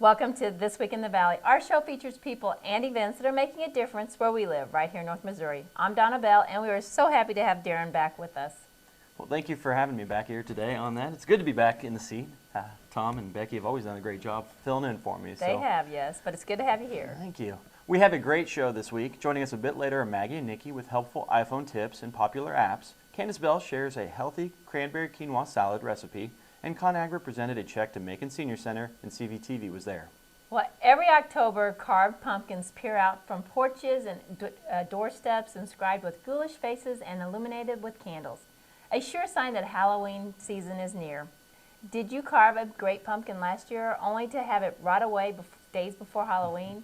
Welcome to This Week in the Valley. Our show features people and events that are making a difference where we live, right here in North Missouri. I'm Donna Bell, and we are so happy to have Darren back with us. Well, thank you for having me back here today on that. It's good to be back in the seat. Tom and Becky have always done a great job filling in for me. They have, yes, but it's good to have you here. Thank you. We have a great show this week. Joining us a bit later are Maggie and Nikki with helpful iPhone tips and popular apps. Candace Bell shares a healthy cranberry quinoa salad recipe. And ConAgra presented a check to Macon Senior Center, and CVTV was there. Well, every October, carved pumpkins peer out from porches and doorsteps inscribed with ghoulish faces and illuminated with candles. A sure sign that Halloween season is near. Did you carve a great pumpkin last year only to have it rot away days before Halloween?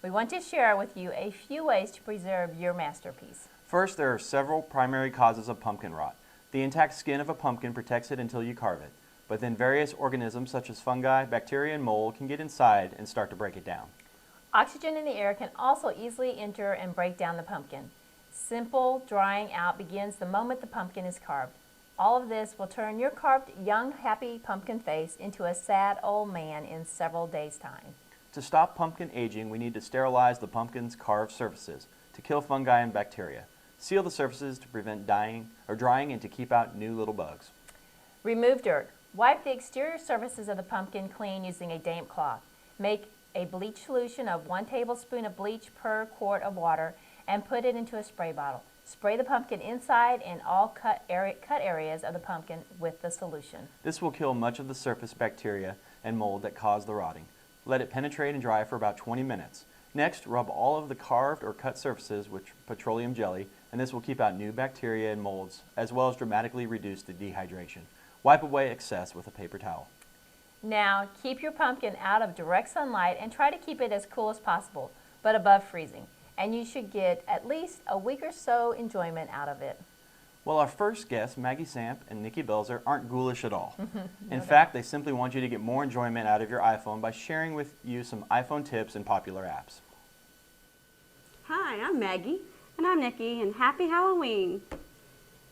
We want to share with you a few ways to preserve your masterpiece. First, there are several primary causes of pumpkin rot. The intact skin of a pumpkin protects it until you carve it, but then various organisms such as fungi, bacteria, and mold can get inside and start to break it down. Oxygen in the air can also easily enter and break down the pumpkin. Simple drying out begins the moment the pumpkin is carved. All of this will turn your carved young, happy pumpkin face into a sad old man in several days' time. To stop pumpkin aging, we need to sterilize the pumpkin's carved surfaces to kill fungi and bacteria. Seal the surfaces to prevent drying and to keep out new little bugs. Remove dirt. Wipe the exterior surfaces of the pumpkin clean using a damp cloth. Make a bleach solution of 1 tablespoon of bleach per quart of water and put it into a spray bottle. Spray the pumpkin inside and all cut areas of the pumpkin with the solution. This will kill much of the surface bacteria and mold that cause the rotting. Let it penetrate and dry for about 20 minutes. Next, rub all of the carved or cut surfaces with petroleum jelly, and this will keep out new bacteria and molds, as well as dramatically reduce the dehydration. Wipe away excess with a paper towel. Now, keep your pumpkin out of direct sunlight and try to keep it as cool as possible, but above freezing. And you should get at least a week or so enjoyment out of it. Well, our first guests, Maggie Samp and Nikki Belzer, aren't ghoulish at all. In fact, they simply want you to get more enjoyment out of your iPhone by sharing with you some iPhone tips and popular apps. Hi, I'm Maggie. And I'm Nikki, and happy Halloween.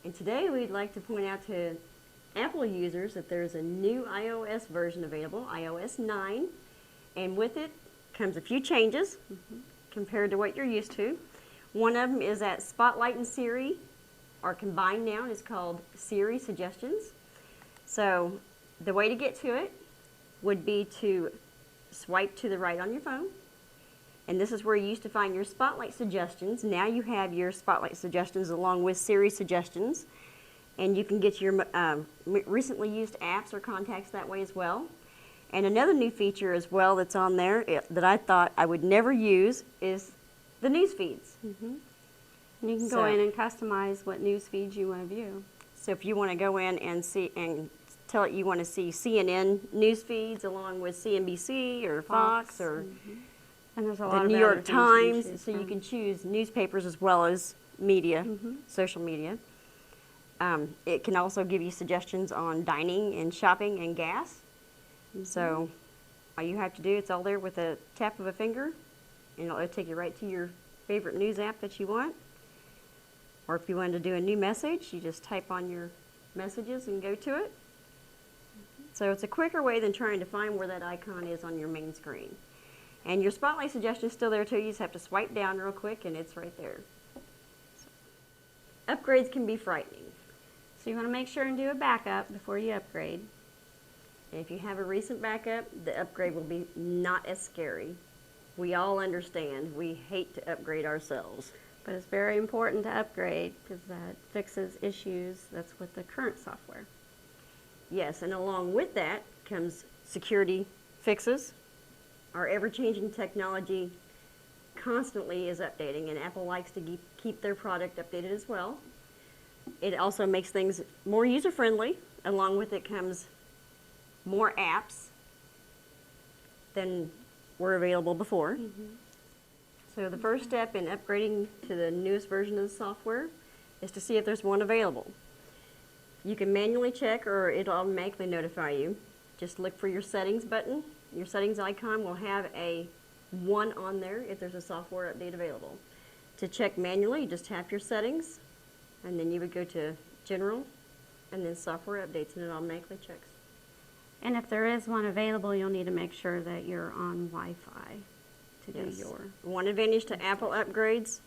And today we'd like to point out to Apple users that there's a new iOS version available, iOS 9. And with it comes a few changes compared to what you're used to. One of them is that Spotlight and Siri are combined now, and it's called Siri Suggestions. So the way to get to it would be to swipe to the right on your phone. And this is where you used to find your Spotlight suggestions. Now you have your Spotlight suggestions along with Siri suggestions. And you can get your recently used apps or contacts that way as well. And another new feature as well that's on there that I thought I would never use is the news feeds. And you can go in and customize what news feeds you want to view. So if you want to go in and see and tell it you want to see CNN news feeds along with CNBC or Fox or And there's a the lot New of York other things you can Times, choose so you from. can choose newspapers as well as media, social media. It can also give you suggestions on dining and shopping and gas. So all you have to do, it's all there with a tap of a finger, and it'll take you right to your favorite news app that you want. Or if you wanted to do a new message, you just type on your messages and go to it. So it's a quicker way than trying to find where that icon is on your main screen. And your Spotlight suggestion is still there too. You just have to swipe down real quick and it's right there. So, upgrades can be frightening. So you want to make sure and do a backup before you upgrade. And if you have a recent backup, the upgrade will be not as scary. We all understand. We hate to upgrade ourselves. But it's very important to upgrade because that fixes issues that's with the current software. Yes, and along with that comes security fixes. Our ever-changing technology constantly is updating, and Apple likes to keep their product updated as well. It also makes things more user-friendly. Along with it comes more apps than were available before. So the first step in upgrading to the newest version of the software is to see if there's one available. You can manually check or it'll automatically notify you. Just look for your settings button. Your settings icon will have a 1 on there if there's a software update available. To check manually, you just tap your settings, and then you would go to General, and then Software Updates, and it automatically checks. And if there is one available, you'll need to make sure that you're on Wi-Fi to do Yes. your. One advantage to Apple upgrades,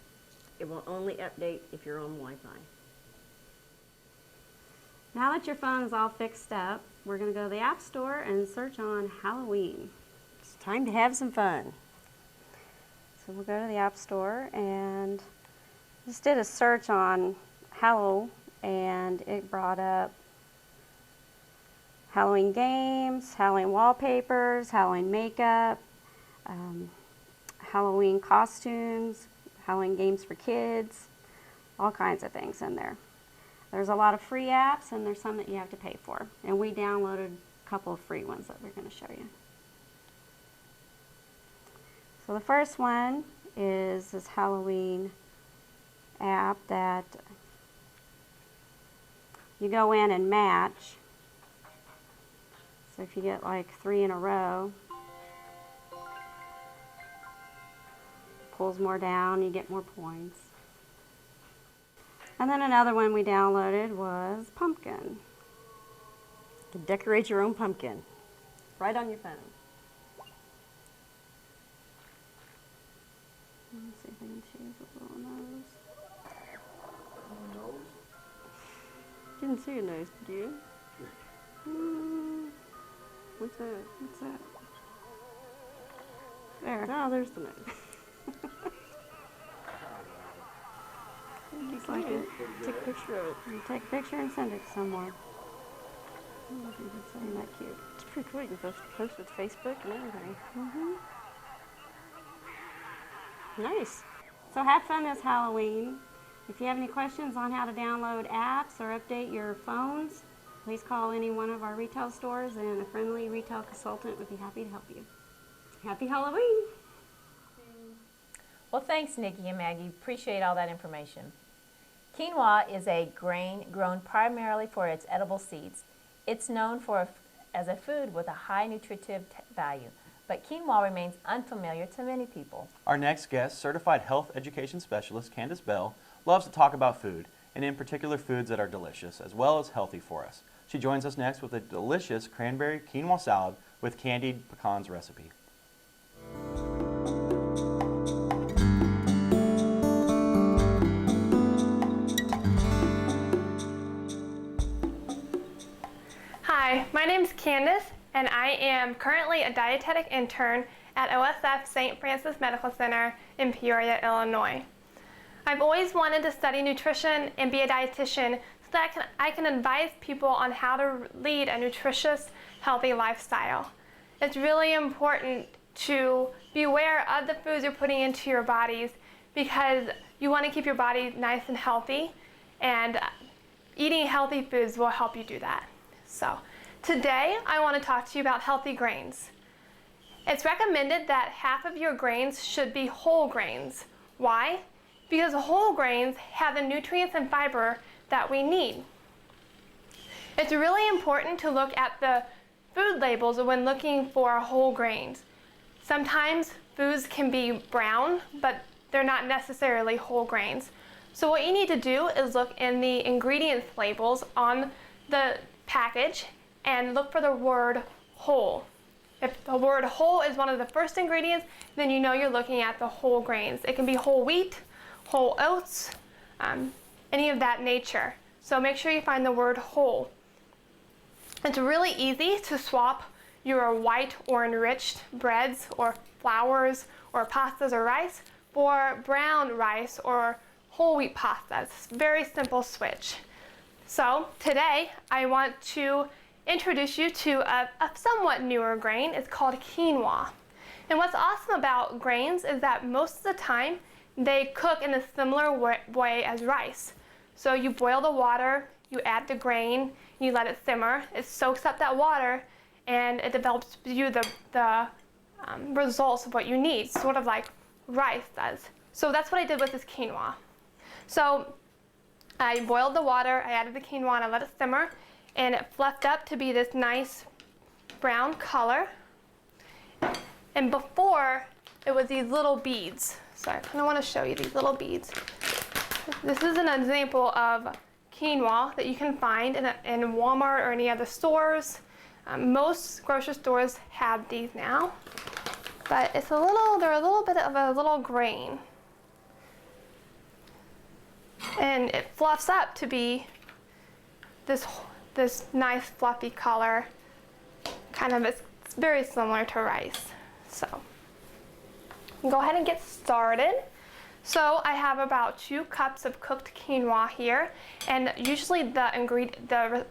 it will only update if you're on Wi-Fi. Now that your phone is all fixed up, we're going to go to the App Store and search on Halloween. It's time to have some fun. So we'll go to the App Store and just did a search on Hallow, and it brought up Halloween games, Halloween wallpapers, Halloween makeup, Halloween costumes, Halloween games for kids, all kinds of things in there. There's a lot of free apps, and there's some that you have to pay for. And we downloaded a couple of free ones that we're going to show you. So the first one is this Halloween app that you go in and match. So if you get like 3 in a row, pulls more down, you get more points. And then another one we downloaded was Pumpkin. To decorate your own pumpkin, right on your phone. Let's see if I can choose a little nose. Didn't see a nose, did you? What's that? What's that? There. Oh, there's the nose. Looks like it. Take a picture of it. You take a picture and send it to someone. I think it's isn't that cute. It's pretty cool. You can post it to Facebook and everything. Nice. So have fun this Halloween. If you have any questions on how to download apps or update your phones, please call any one of our retail stores, and a friendly retail consultant would be happy to help you. Happy Halloween. Well, thanks, Nikki and Maggie. Appreciate all that information. Quinoa is a grain grown primarily for its edible seeds. It's known as a food with a high nutritive value, but quinoa remains unfamiliar to many people. Our next guest, certified health education specialist Candace Bell, loves to talk about food, and in particular foods that are delicious as well as healthy for us. She joins us next with a delicious cranberry quinoa salad with candied pecans recipe. Hi, my name is Candace, and I am currently a dietetic intern at OSF St. Francis Medical Center in Peoria, Illinois. I've always wanted to study nutrition and be a dietitian so that I can advise people on how to lead a nutritious, healthy lifestyle. It's really important to be aware of the foods you're putting into your bodies because you want to keep your body nice and healthy, and eating healthy foods will help you do that. So today I want to talk to you about healthy grains. It's recommended that half of your grains should be whole grains. Why? Because whole grains have the nutrients and fiber that we need. It's really important to look at the food labels when looking for whole grains. Sometimes foods can be brown, but they're not necessarily whole grains. So what you need to do is look in the ingredients labels on the package and look for the word whole. If the word whole is one of the first ingredients, then you know you're looking at the whole grains. It can be whole wheat, whole oats, any of that nature. So make sure you find the word whole. It's really easy to swap your white or enriched breads or flours or pastas or rice for brown rice or whole wheat pastas. It's a very simple switch. So today I want to introduce you to a somewhat newer grain. It's called quinoa. And what's awesome about grains is that most of the time they cook in a similar way as rice. So you boil the water, you add the grain, you let it simmer, it soaks up that water, and it develops you the results of what you need, sort of like rice does. So that's what I did with this quinoa. So I boiled the water, I added the quinoa, and I let it simmer, and it fluffed up to be this nice brown color. And before, it was these little beads. So I kind of want to show you these little beads. This is an example of quinoa that you can find in Walmart or any other stores. Most grocery stores have these now, but they're a little bit of a little grain. And it fluffs up to be this nice fluffy color. It's very similar to rice. So go ahead and get started. So I have about 2 cups of cooked quinoa here, and usually the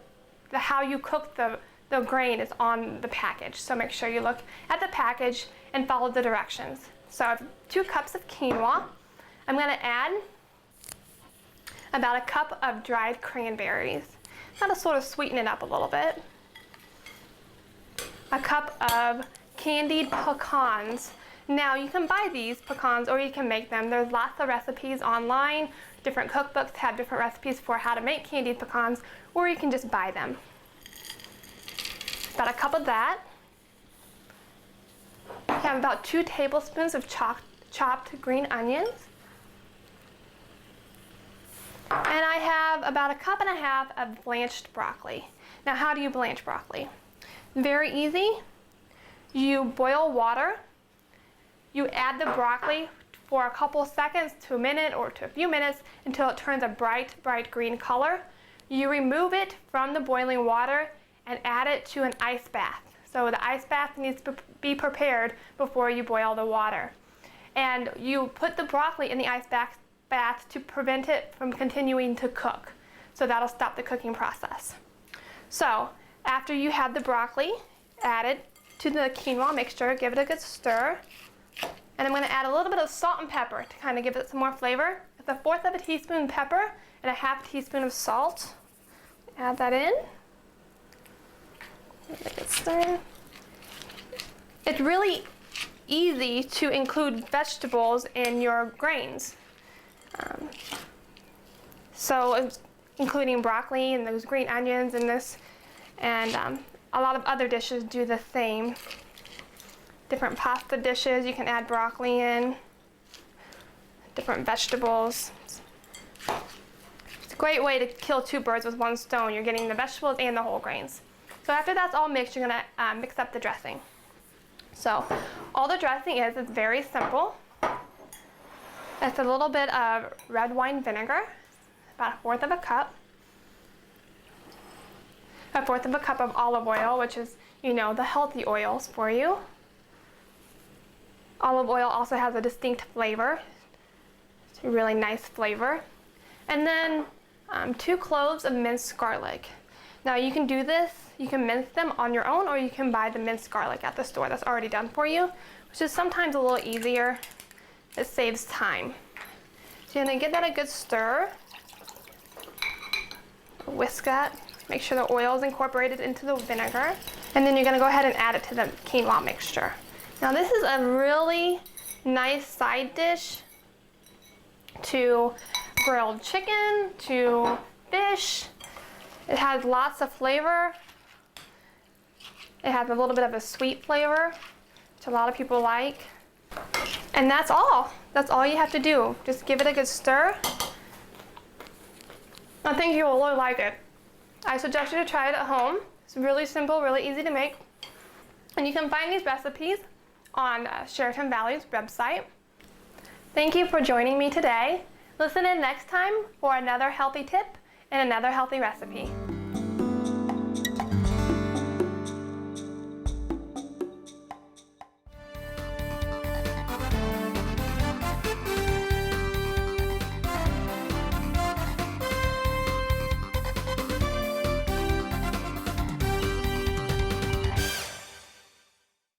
how you cook the grain is on the package. So make sure you look at the package and follow the directions. So I have 2 cups of quinoa. I'm going to add about a cup of dried cranberries. That'll sort of sweeten it up a little bit. A cup of candied pecans. Now you can buy these pecans or you can make them. There's lots of recipes online. Different cookbooks have different recipes for how to make candied pecans, or you can just buy them. About a cup of that. I have about 2 tablespoons of chopped green onions. And I have about a cup and a half of blanched broccoli. Now, how do you blanch broccoli? Very easy. You boil water. You add the broccoli for a couple seconds to a minute or to a few minutes until it turns a bright green color. You remove it from the boiling water and add it to an ice bath. So the ice bath needs to be prepared before you boil the water. And you put the broccoli in the ice bath to prevent it from continuing to cook. So that'll stop the cooking process. So after you have the broccoli added to the quinoa mixture, give it a good stir. And I'm going to add a little bit of salt and pepper to kind of give it some more flavor. It's 1/4 teaspoon pepper and 1/2 teaspoon of salt. Add that in. It's really easy to include vegetables in your grains. So including broccoli and those green onions and this, and a lot of other dishes do the same. Different pasta dishes, you can add broccoli in, different vegetables. It's a great way to kill 2 birds with 1 stone. You're getting the vegetables and the whole grains. So after that's all mixed, you're gonna mix up the dressing. So all the dressing is very simple. It's a little bit of red wine vinegar, about 1/4 cup. 1/4 cup of olive oil, which is, the healthy oils for you. Olive oil also has a distinct flavor. It's a really nice flavor. And then 2 cloves of minced garlic. Now you can do this, you can mince them on your own, or you can buy the minced garlic at the store that's already done for you, which is sometimes a little easier. It saves time. So you're gonna give that a good stir. Whisk that. Make sure the oil is incorporated into the vinegar. And then you're gonna go ahead and add it to the quinoa mixture. Now this is a really nice side dish to grilled chicken, to fish. It has lots of flavor. It has a little bit of a sweet flavor, which a lot of people like. And that's all. That's all you have to do. Just give it a good stir. I think you will really like it. I suggest you to try it at home. It's really simple, really easy to make. And you can find these recipes on Sheraton Valley's website. Thank you for joining me today. Listen in next time for another healthy tip and another healthy recipe.